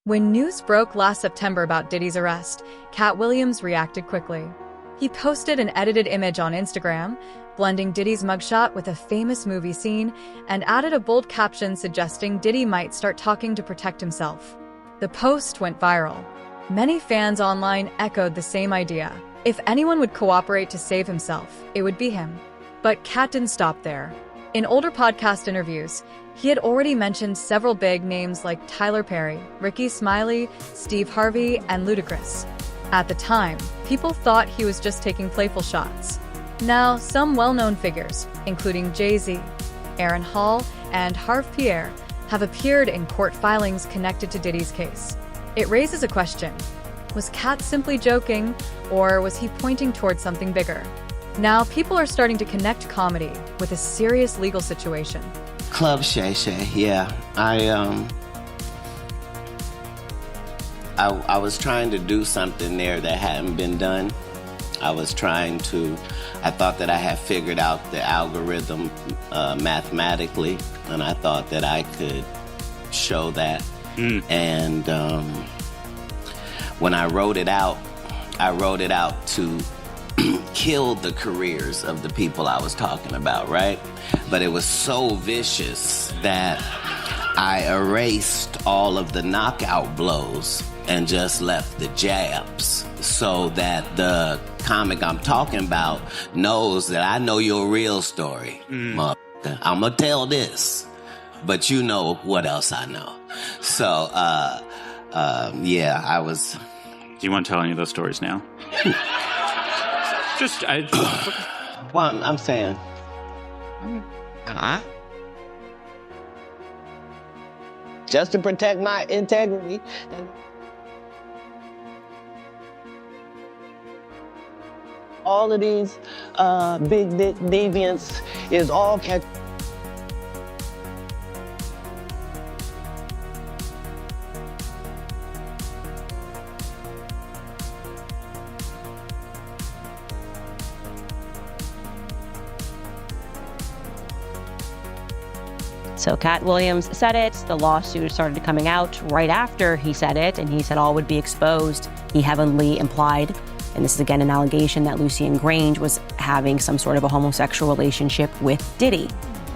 When news broke last September about Diddy's arrest, Katt Williams reacted quickly. He posted an edited image on Instagram, blending Diddy's mugshot with a famous movie scene, and added a bold caption suggesting Diddy might start talking to protect himself. The post went viral. Many fans online echoed the same idea. If anyone would cooperate to save himself, it would be him. But Katt didn't stop there. In older podcast interviews, he had already mentioned several big names like Tyler Perry, Ricky Smiley, Steve Harvey, and Ludacris. At the time, people thought he was just taking playful shots. Now, some well-known figures, including Jay-Z, Aaron Hall, and Harv Pierre, have appeared in court filings connected to Diddy's case. It raises a question. Was Katt simply joking, or was he pointing towards something bigger? Now, people are starting to connect comedy with a serious legal situation. Club Shay Shay, yeah. I was trying to do something there that hadn't been done. I thought that I had figured out the algorithm mathematically, and I thought that I could show that. And when I wrote it out to kill the careers of the people I was talking about, right? But it was so vicious that I erased all of the knockout blows and just left the jabs so that the comic I'm talking about knows that I know your real story. Motherfucker. I'm gonna tell this, but you know what else I know. So, yeah, I was... Do you want to tell any of those stories now? Well, I'm saying... Just to protect my integrity. All of these big deviants is all catch. So Katt Williams said it. The lawsuit started coming out right after he said it, and he said all would be exposed. He heavily implied, and this is again an allegation, that Lucien Grange was having some sort of a homosexual relationship with Diddy.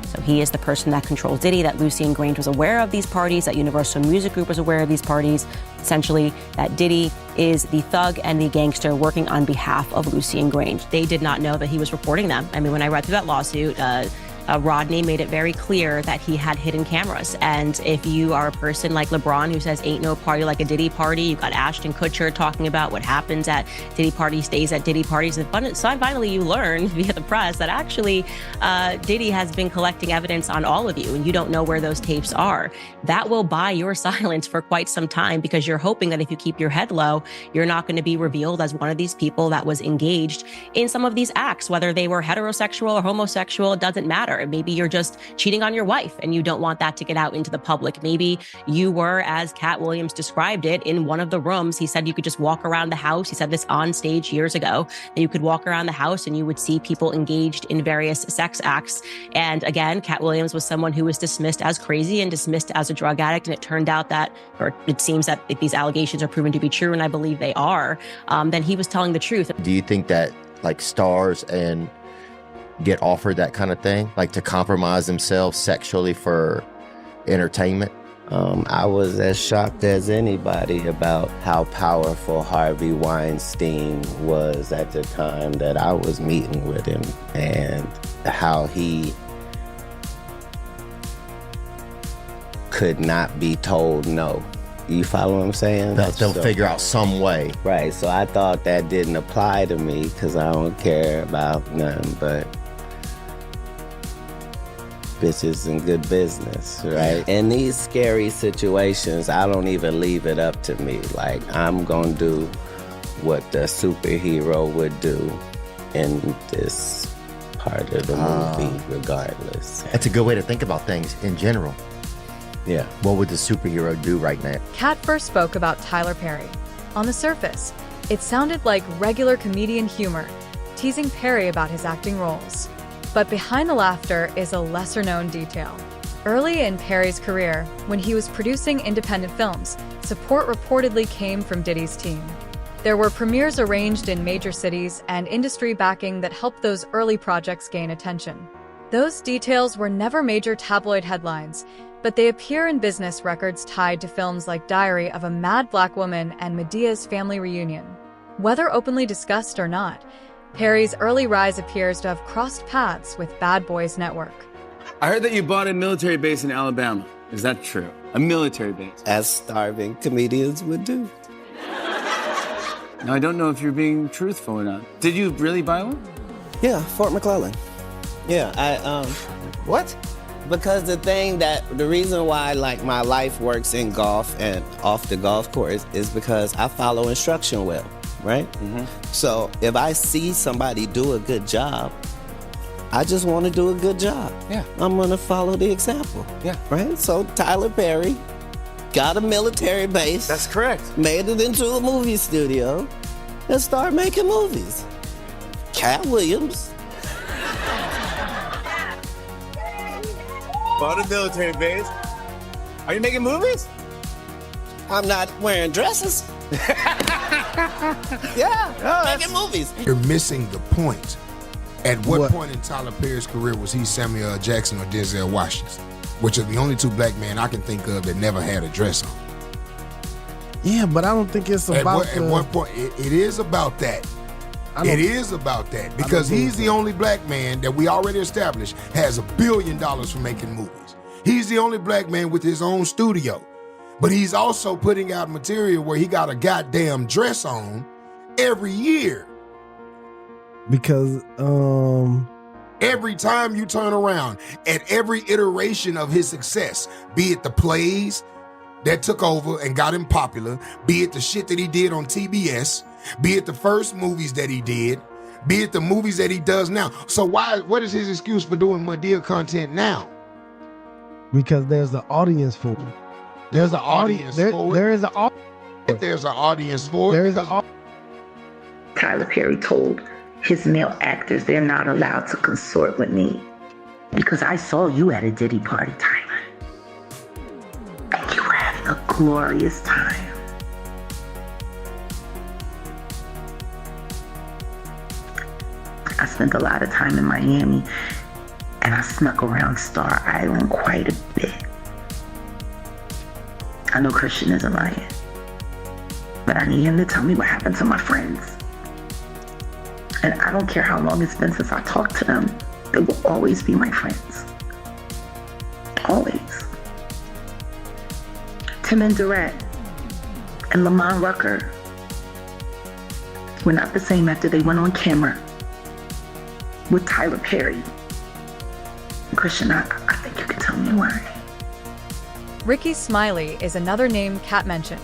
So he is the person that controls Diddy, that Lucien Grange was aware of these parties, that Universal Music Group was aware of these parties. Essentially, that Diddy is the thug and the gangster working on behalf of Lucien Grange. They did not know that he was reporting them. I mean, when I read through that lawsuit, Rodney made it very clear that he had hidden cameras. And if you are a person like LeBron who says ain't no party like a Diddy party, you've got Ashton Kutcher talking about what happens at Diddy parties stays at Diddy parties. And finally you learn via the press that actually Diddy has been collecting evidence on all of you and you don't know where those tapes are. That will buy your silence for quite some time because you're hoping that if you keep your head low, you're not going to be revealed as one of these people that was engaged in some of these acts, whether they were heterosexual or homosexual, it doesn't matter. Maybe you're just cheating on your wife and you don't want that to get out into the public. Maybe you were, as Katt Williams described it, in one of the rooms. He said you could just walk around the house. He said this on stage years ago, that you could walk around the house and you would see people engaged in various sex acts. And again, Katt Williams was someone who was dismissed as crazy and dismissed as a drug addict. And it turned out that, or it seems that if these allegations are proven to be true, and I believe they are, then he was telling the truth. Do you think that like stars and get offered that kind of thing, like to compromise themselves sexually for entertainment? I was as shocked as anybody about how powerful Harvey Weinstein was at the time that I was meeting with him, and how he could not be told no. You follow what I'm saying? They'll figure out some way. Right, so I thought that didn't apply to me because I don't care about nothing but bitches and good business, right? In these scary situations, I don't even leave it up to me. Like, I'm gonna do what the superhero would do in this part of the movie, regardless. That's a good way to think about things in general. Yeah. What would the superhero do right now? Katt first spoke about Tyler Perry. On the surface, it sounded like regular comedian humor, teasing Perry about his acting roles. But behind the laughter is a lesser-known detail. Early in Perry's career, when he was producing independent films, support reportedly came from Diddy's team. There were premieres arranged in major cities and industry backing that helped those early projects gain attention. Those details were never major tabloid headlines, but they appear in business records tied to films like Diary of a Mad Black Woman and Medea's Family Reunion. Whether openly discussed or not, Perry's early rise appears to have crossed paths with Bad Boys Network. I heard that you bought a military base in Alabama. Is that true? A military base? As starving comedians would do. Now, I don't know if you're being truthful or not. Did you really buy one? Yeah, Fort McClellan. Yeah, What? because the reason why like my life works in golf and off the golf course is because I follow instruction well, right? So if I see somebody do a good job, I just want to do a good job. Yeah. I'm going to follow the example. Yeah. Right? So Tyler Perry got a military base. That's correct. Made it into a movie studio and started making movies. Katt Williams. Bought a military base. Are you making movies? I'm not wearing dresses. Making movies. You're missing the point. At what point in Tyler Perry's career was he Samuel L. Jackson or Denzel Washington? Which are the only two black men I can think of that never had a dress on. Yeah, but I don't think it's about At what point, it is about that. It is about that because he's the only black man that we already established has $1 billion for making movies. He's the only black man with his own studio, but he's also putting out material where he got a goddamn dress on every year. because Every time you turn around, at every iteration of his success, be it the plays that took over and got him popular, be it the shit that he did on TBS, be it the first movies that he did, be it the movies that he does now. So what is his excuse for doing Madea content now? because there's an audience for it. There's an audience for it. There is an audience. If there's an audience for it. There is an Tyler Perry told his male actors they're not allowed to consort with me because I saw you at a Diddy party, Tyler. And you were having a glorious time. I spent a lot of time in Miami and I snuck around Star Island quite a bit. I know Christian isn't lying, but I need him to tell me what happened to my friends. And I don't care how long it's been since I talked to them, they will always be my friends. Always. Tim and Durrett and Lamont Rucker were not the same after they went on camera with Tyler Perry. Christian, I think you can tell me why. Ricky Smiley is another name Katt mentioned.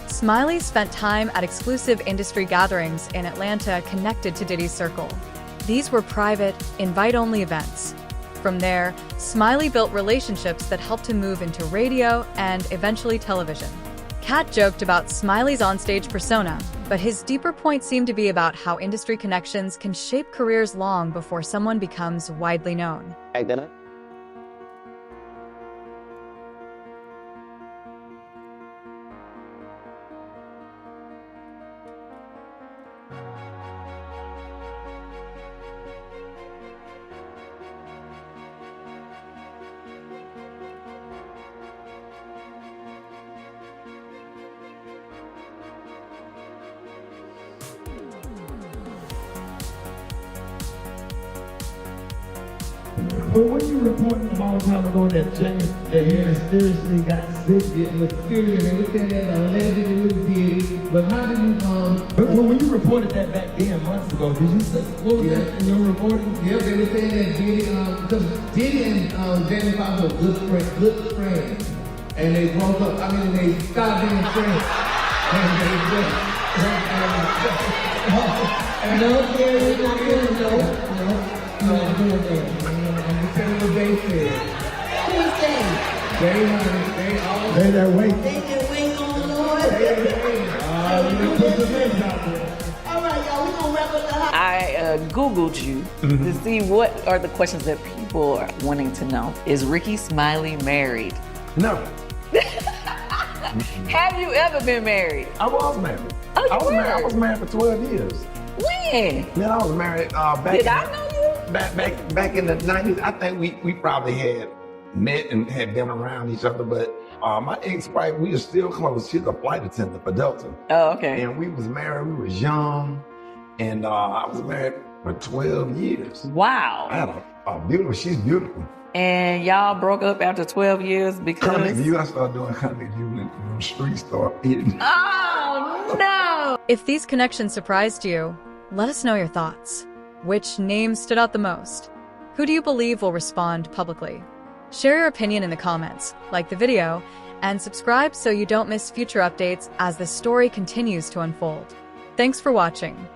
Smiley spent time at exclusive industry gatherings in Atlanta connected to Diddy's circle. These were private, invite-only events. From there, Smiley built relationships that helped him move into radio and eventually television. Katt joked about Smiley's onstage persona, but his deeper point seemed to be about how industry connections can shape careers long before someone becomes widely known. But when you reported a long time ago that James that he mysteriously got sick and mysterious and everything that allegedly did, but how did you but when you reported that back then months ago, did you say what was that in your reporting? Yeah, they were saying that Diddy, because Diddy and Jamie Foxx were good friends, and they broke up. I mean, they stopped being friends, and they just. And no, we're not doing no. They that wait. They can wait on the Lord. All right, y'all, we gonna wrap up the house. I Googled you to see what are the questions that people are wanting to know. Is Ricky Smiley married? No. Have you ever been married? I was married. Oh, I was married for 12 years. When? Man, I was married back. Did I know you? Back in the 90s. I think we probably had met and had been around each other, but my ex-wife, we are still close. She's a flight attendant for Delta. Oh, okay. And we was married. We was young, and I was married for 12 years. Wow. I had a beautiful. She's beautiful. And y'all broke up after 12 years because... Comic View, I started doing Comic View when the streets started hitting. Oh, no! If these connections surprised you, let us know your thoughts. Which name stood out the most? Who do you believe will respond publicly? Share your opinion in the comments, like the video, and subscribe so you don't miss future updates as the story continues to unfold. Thanks for watching.